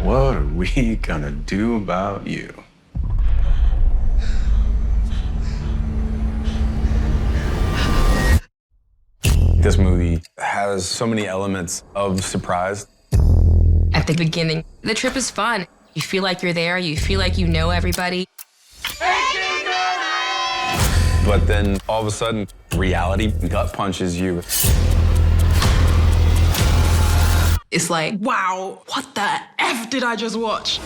What are we gonna do about you? This movie has so many elements of surprise. At the beginning, the trip is fun. You feel like you're there, you feel like you know everybody. But then all of a sudden, reality gut punches you. It's like, wow, what the F did I just watch?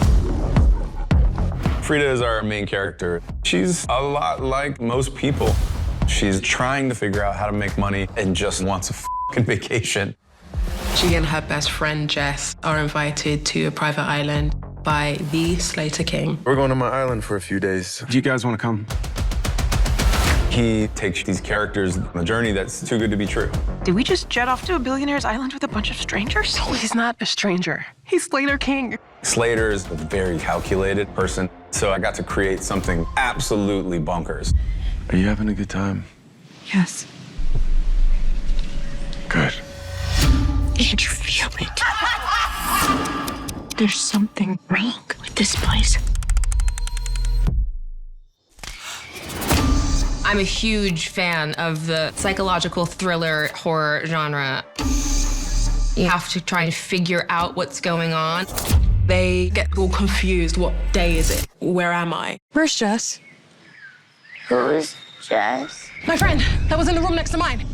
Frida is our main character. She's a lot like most people. She's trying to figure out how to make money and just wants a fucking vacation. She and her best friend, Jess, are invited to a private island by the Slater King. We're going to my island for a few days. Do you guys want to come? He takes these characters on a journey that's too good to be true. Did we just jet off to a billionaire's island with a bunch of strangers? No, he's not a stranger. He's Slater King. Slater is a very calculated person, so I got to create something absolutely bonkers. Are you having a good time? Yes. Good. Can't you feel it? There's something wrong with this place. I'm a huge fan of the psychological thriller horror genre. You have to try and figure out what's going on. They get all confused. What day is it? Where am I? Where's Jess? Who's Jess? My friend that was in the room next to mine.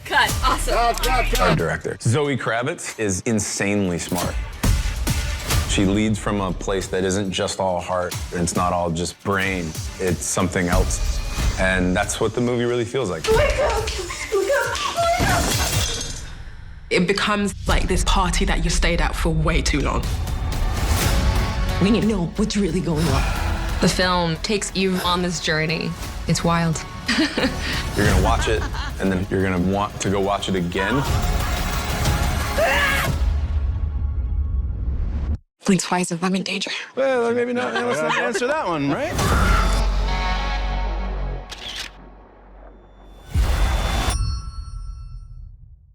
Cut. Awesome. Our director, Zoë Kravitz, is insanely smart. She leads from a place that isn't just all heart. It's not all just brain. It's something else. And that's what the movie really feels like. It becomes like this party that you stayed at for way too long. We need to know what's really going on. The film takes you on this journey. It's wild. You're gonna watch it, and then you're gonna want to go watch it again. Blink twice if I'm in danger. Well, maybe not. Let's not answer that one, right?